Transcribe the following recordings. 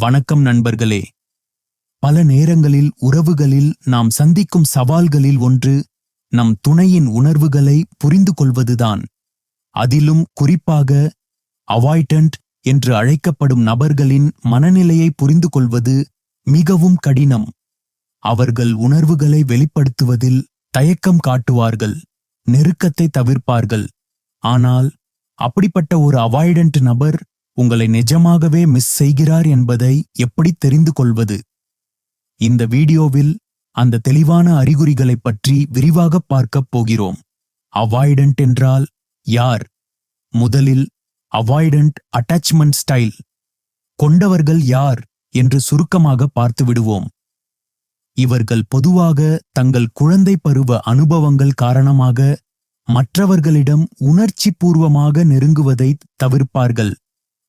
வணக்கம் நண்பர்களே. பல நேரங்களில் உறவுகளில் நாம் சந்திக்கும் சவால்களில் ஒன்று நம் துணையின் உணர்வுகளை புரிந்து கொள்வதுதான். அதிலும் குறிப்பாக அவாய்டன்ட் என்று அழைக்கப்படும் நபர்களின் மனநிலையை புரிந்து கொள்வது மிகவும் கடினம். அவர்கள் உணர்வுகளை வெளிப்படுத்துவதில் தயக்கம் காட்டுவார்கள், நெருக்கத்தை தவிர்ப்பார்கள். ஆனால் அப்படிப்பட்ட ஒரு அவாய்டன்ட் நபர் உங்களை நிஜமாகவே மிஸ் செய்கிறார் என்பதை எப்படி தெரிந்து கொள்வது? இந்த வீடியோவில் அந்த தெளிவான அறிகுறிகளைப் பற்றி விரிவாக பார்க்கப் போகிறோம். அவாய்டன்ட் என்றால் யார்? முதலில் அவாய்டன்ட் அட்டாச்மெண்ட் ஸ்டைல் கொண்டவர்கள் யார் என்று சுருக்கமாக பார்த்து விடுவோம். இவர்கள் பொதுவாக தங்கள் குழந்தை பருவ அனுபவங்கள் காரணமாக மற்றவர்களிடம் உணர்ச்சி பூர்வமாக நெருங்குவதை தவிர்ப்பார்கள்.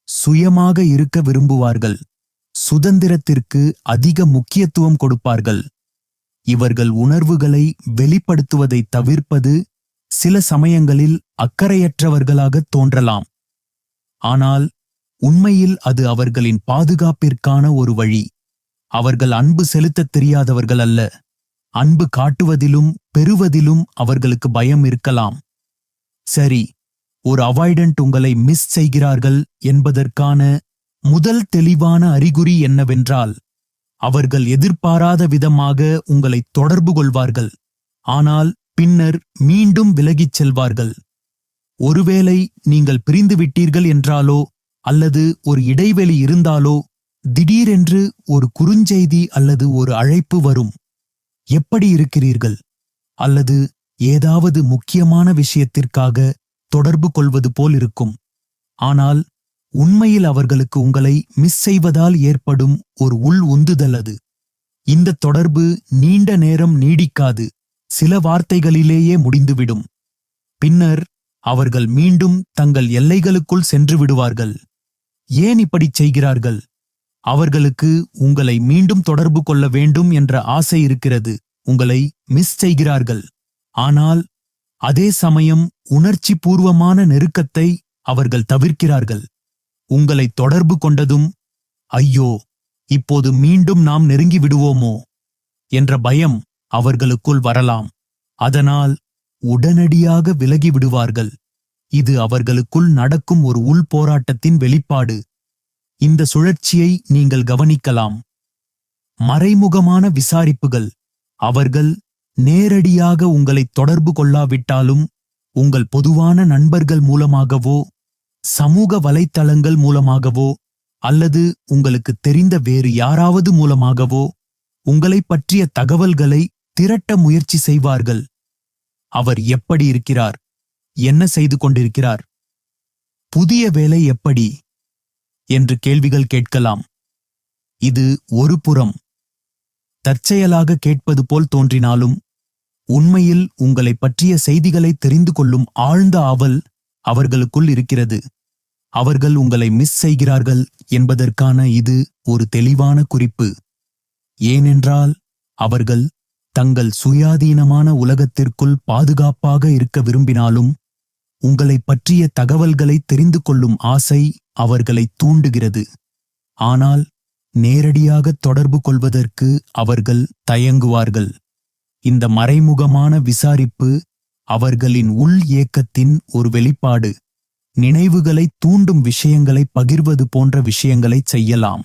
சுயமாக இருக்க விரும்புவார்கள். சுதந்திரத்திற்கு அதிக முக்கியத்துவம் கொடுப்பார்கள். இவர்கள் உணர்வுகளை வெளிப்படுத்துவதை தவிர்ப்பது சில சமயங்களில் அக்கறையற்றவர்களாக தோன்றலாம். ஆனால் உண்மையில் அது அவர்களின் பாதுகாப்பிற்கான ஒரு வழி. அவர்கள் அன்பு செலுத்தத் தெரியாதவர்கள் அல்ல. அன்பு காட்டுவதிலும் பெறுவதிலும் அவர்களுக்கு பயம் இருக்கலாம். சரி, ஒரு அவாய்டன்ட் உங்களை மிஸ் செய்கிறார்கள் என்பதற்கான முதல் தெளிவான அறிகுறி என்னவென்றால், அவர்கள் எதிர்பாராத விதமாக உங்களை தொடர்பு கொள்வார்கள். ஆனால் பின்னர் மீண்டும் விலகிச் செல்வார்கள். ஒருவேளை நீங்கள் பிரிந்து விட்டீர்கள் என்றாலோ அல்லது ஒரு இடைவெளி இருந்தாலோ திடீரென்று ஒரு குறுஞ்செய்தி அல்லது ஒரு அழைப்பு வரும். எப்படி இருக்கிறீர்கள்? அல்லது ஏதாவது முக்கியமான விஷயத்திற்காக தொடர்பு கொள்வது போல் இருக்கும். ஆனால் உண்மையில் அவர்களுக்கு உங்களை மிஸ் செய்வதால் ஏற்படும் ஒரு உள் உந்துதல் அது. இந்த தொடர்பு நீண்ட நேரம் நீடிக்காது. சில வார்த்தைகளிலேயே முடிந்துவிடும். பின்னர் அவர்கள் மீண்டும் தங்கள் எல்லைகளுக்குள் சென்று விடுவார்கள். ஏன் இப்படி செய்கிறார்கள்? அவர்களுக்கு உங்களை மீண்டும் தொடர்பு கொள்ள வேண்டும் என்ற ஆசை இருக்கிறது. உங்களை மிஸ் செய்கிறார்கள். ஆனால் அதே சமயம் உணர்ச்சி பூர்வமான நெருக்கத்தை அவர்கள் தவிர்க்கிறார்கள். உங்களை தொடர்பு கொண்டதும், ஐயோ, இப்போது மீண்டும் நாம் நெருங்கி விடுவோமோ என்ற பயம் அவர்களுக்குள் வரலாம். அதனால் உடனடியாக விலகி விடுவார்கள். இது அவர்களுக்குள் நடக்கும் ஒரு உள் போராட்டத்தின் வெளிப்பாடு. இந்த சுழற்சியை நீங்கள் கவனிக்கலாம். மறைமுகமான விசாரிப்புகள். அவர்கள் நேரடியாக உங்களை தொடர்பு கொள்ளாவிட்டாலும் உங்கள் பொதுவான நண்பர்கள் மூலமாகவோ சமூக வலைத்தளங்கள் மூலமாகவோ அல்லது உங்களுக்கு தெரிந்த வேறு யாராவது மூலமாகவோ உங்களைப் பற்றிய தகவல்களை திரட்ட முயற்சி செய்வார்கள். அவர் எப்படி இருக்கிறார்? என்ன செய்து கொண்டிருக்கிறார்? புதிய வேலை எப்படி என்று கேள்விகள் கேட்கலாம். இது ஒரு புறம் தற்செயலாக கேட்பது போல் தோன்றினாலும் உண்மையில் உங்களை பற்றிய செய்திகளை தெரிந்து கொள்ளும் ஆழ்ந்த ஆவல் அவர்களுக்குள் இருக்கிறது. அவர்கள் உங்களை மிஸ் செய்கிறார்கள் என்பதற்கான இது ஒரு தெளிவான குறிப்பு. ஏனென்றால் அவர்கள் தங்கள் சுயாதீனமான உலகத்திற்குள் பாதுகாப்பாக இருக்க விரும்பினாலும் உங்களை பற்றிய தகவல்களை தெரிந்து கொள்ளும் ஆசை அவர்களை தூண்டுகிறது. ஆனால் நேரடியாக தொடர்பு கொள்வதற்கு அவர்கள் தயங்குவார்கள். இந்த மறைமுகமான விசாரிப்பு அவர்களின் உள் ஏக்கத்தின் ஒரு வெளிப்பாடு. நினைவுகளை தூண்டும் விஷயங்களை பகிர்வது போன்ற விஷயங்களை செய்யலாம்.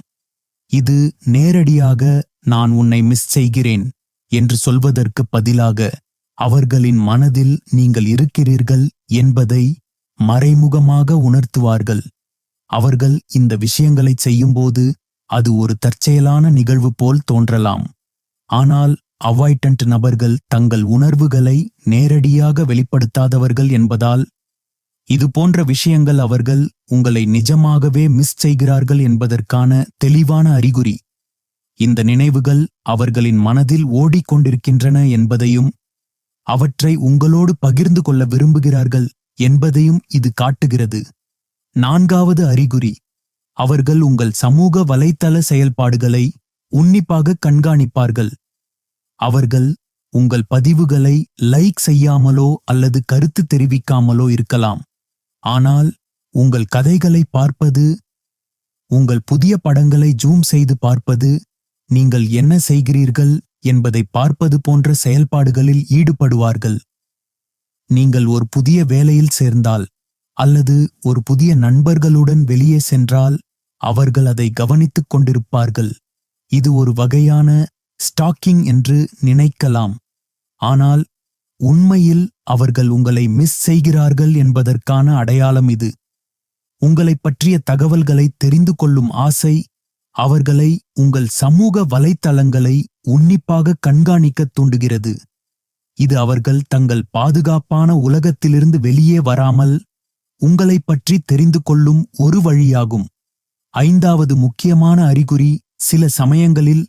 இது நேரடியாக நான் உன்னை மிஸ் செய்கிறேன் என்று சொல்வதற்கு பதிலாக அவர்களின் மனதில் நீங்கள் இருக்கிறீர்கள் என்பதை மறைமுகமாக உணர்த்துவார்கள். அவர்கள் இந்த விஷயங்களை செய்யும்போது அது ஒரு தற்செயலான நிகழ்வு போல் தோன்றலாம். ஆனால் அவாய்டன்ட் நபர்கள் தங்கள் உணர்வுகளை நேரடியாக வெளிப்படுத்தாதவர்கள் என்பதால் இது போன்ற விஷயங்கள் அவர்கள் உங்களை நிஜமாகவே மிஸ் செய்கிறார்கள் என்பதற்கான தெளிவான அறிகுறி. இந்த நினைவுகள் அவர்களின் மனதில் ஓடிக்கொண்டிருக்கின்றன என்பதையும் அவற்றை உங்களோடு பகிர்ந்து கொள்ள விரும்புகிறார்கள் என்பதையும் இது காட்டுகிறது. நான்காவது அறிகுறி, அவர்கள் உங்கள் சமூக வலைத்தள செயல்பாடுகளை உன்னிப்பாக கண்காணிப்பார்கள். அவர்கள் உங்கள் பதிவுகளை லைக் செய்யாமலோ அல்லது கருத்து தெரிவிக்காமலோ இருக்கலாம். ஆனால் உங்கள் கதைகளை பார்ப்பது, உங்கள் புதிய படங்களை ஜூம் செய்து பார்ப்பது, நீங்கள் என்ன செய்கிறீர்கள் என்பதை பார்ப்பது போன்ற செயல்பாடுகளில் ஈடுபடுவார்கள். நீங்கள் ஒரு புதிய வேலையில் சேர்ந்தால் அல்லது ஒரு புதிய நண்பர்களுடன் வெளியே சென்றால் அவர்கள் அதை கவனித்துக் கொண்டிருப்பார்கள். இது ஒரு வகையான ஸ்டாக்கிங் என்று நினைக்கலாம். ஆனால் உண்மையில் அவர்கள் உங்களை மிஸ் செய்கிறார்கள் என்பதற்கான அடையாளம் இது. உங்களைப் பற்றிய தகவல்களை தெரிந்து கொள்ளும் ஆசை அவர்களை உங்கள் சமூக வலைத்தளங்களை உன்னிப்பாக கண்காணிக்கத் தூண்டுகிறது. இது அவர்கள் தங்கள் பாதுகாப்பான உலகத்திலிருந்து வெளியே வராமல் உங்களைப் பற்றி தெரிந்து கொள்ளும் ஒரு வழியாகும். 5வது முக்கியமான அறிகுறி, சில சமயங்களில்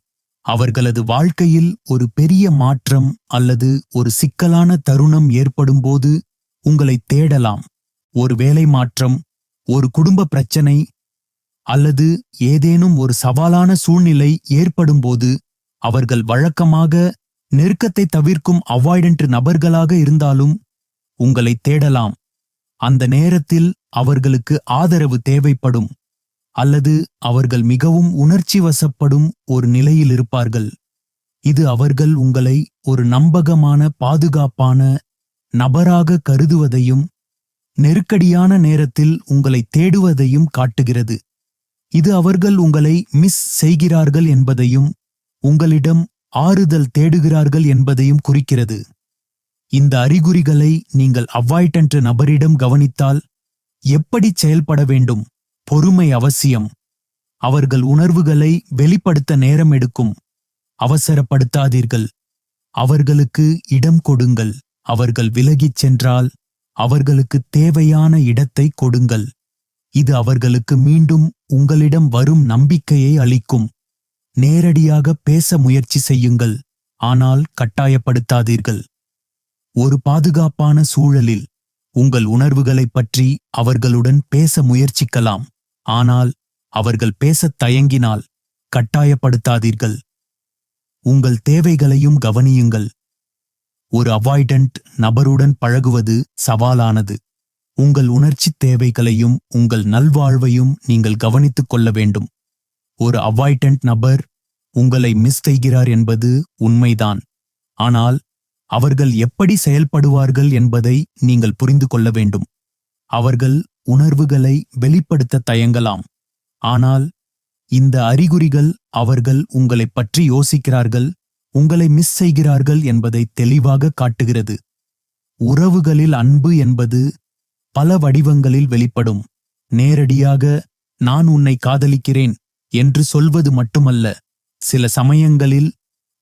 அவர்களது வாழ்க்கையில் ஒரு பெரிய மாற்றம் அல்லது ஒரு சிக்கலான தருணம் ஏற்படும்போது உங்களை தேடலாம். ஒரு வேலை மாற்றம், ஒரு குடும்ப பிரச்சனை அல்லது ஏதேனும் ஒரு சவாலான சூழ்நிலை ஏற்படும்போது அவர்கள் வழக்கமாக நெருக்கத்தை தவிர்க்கும் அவாய்டன்ட் நபர்களாக இருந்தாலும் உங்களை தேடலாம். அந்த நேரத்தில் அவர்களுக்கு ஆதரவு தேவைப்படும் அல்லது அவர்கள் மிகவும் உணர்ச்சி வசப்படும் ஒரு நிலையில் இருப்பார்கள். இது அவர்கள் உங்களை ஒரு நம்பகமான பாதுகாப்பான நபராக கருதுவதையும் நெருக்கடியான நேரத்தில் உங்களை தேடுவதையும் காட்டுகிறது. இது அவர்கள் உங்களை மிஸ் செய்கிறார்கள் என்பதையும் உங்களிடம் ஆறுதல் தேடுகிறார்கள் என்பதையும் குறிக்கிறது. இந்த அறிகுறிகளை நீங்கள் அவாய்டன்ட் நபரிடம் கவனித்தால் எப்படி செயல்பட வேண்டும்? பொறுமை அவசியம். அவர்கள் உணர்வுகளை வெளிப்படுத்த நேரம் எடுக்கும். அவசரப்படுத்தாதீர்கள். அவர்களுக்கு இடம் கொடுங்கள். அவர்கள் விலகிச் சென்றால் அவர்களுக்கு தேவையான இடத்தை கொடுங்கள். இது அவர்களுக்கு மீண்டும் உங்களிடம் வரும் நம்பிக்கையை அளிக்கும். நேரடியாக பேச முயற்சி செய்யுங்கள், ஆனால் கட்டாயப்படுத்தாதீர்கள். ஒரு பாதுகாப்பான சூழலில் உங்கள் உணர்வுகளைப் பற்றி அவர்களுடன் பேச முயற்சிக்கலாம், ஆனால் அவர்கள் பேசத் தயங்கினால் கட்டாயப்படுத்தாதீர்கள். உங்கள் தேவைகளையும் கவனியுங்கள். ஒரு அவாய்டன்ட் நபருடன் பழகுவது சவாலானது. உங்கள் உணர்ச்சித் தேவைகளையும் உங்கள் நல்வாழ்வையும் நீங்கள் கவனித்துக் கொள்ள வேண்டும். ஒரு அவாய்டன்ட் நபர் உங்களை மிஸ் செய்கிறார் என்பது உண்மைதான், ஆனால் அவர்கள் எப்படி செயல்படுவார்கள் என்பதை நீங்கள் புரிந்து கொள்ள வேண்டும். அவர்கள் உணர்வுகளை வெளிப்படுத்த தயங்கலாம், ஆனால் இந்த அறிகுறிகள் அவர்கள் உங்களைப் பற்றி யோசிக்கிறார்கள், உங்களை மிஸ் செய்கிறார்கள் என்பதை தெளிவாக காட்டுகிறது. உறவுகளில் அன்பு என்பது பல வடிவங்களில் வெளிப்படும். நேரடியாக நான் உன்னை காதலிக்கிறேன் என்று சொல்வது மட்டுமல்ல, சில சமயங்களில்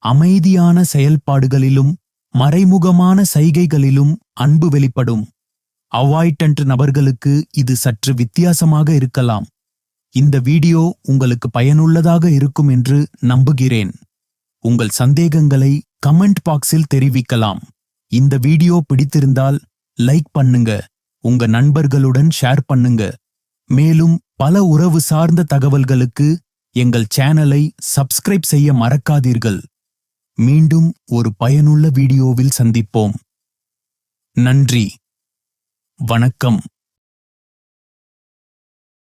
அமைதியான செயல்பாடுகளிலும் மறைமுகமான சைகைகளிலும் அன்பு வெளிப்படும். அவாய்டன்ட் நபர்களுக்கு இது சற்று வித்தியாசமாக இருக்கலாம். இந்த வீடியோ உங்களுக்கு பயனுள்ளதாக இருக்கும் என்று நம்புகிறேன். உங்கள் சந்தேகங்களை கமெண்ட் பாக்ஸில் தெரிவிக்கலாம். இந்த வீடியோ பிடித்திருந்தால் லைக் பண்ணுங்க, உங்க நண்பர்களுடன் ஷேர் பண்ணுங்க. மேலும் பல உறவு சார்ந்த தகவல்களுக்கு எங்கள் சேனலை சப்ஸ்கிரைப் செய்ய மறக்காதீர்கள். மீண்டும் ஒரு பயனுள்ள வீடியோவில் சந்திப்போம். நன்றி. வணக்கம்.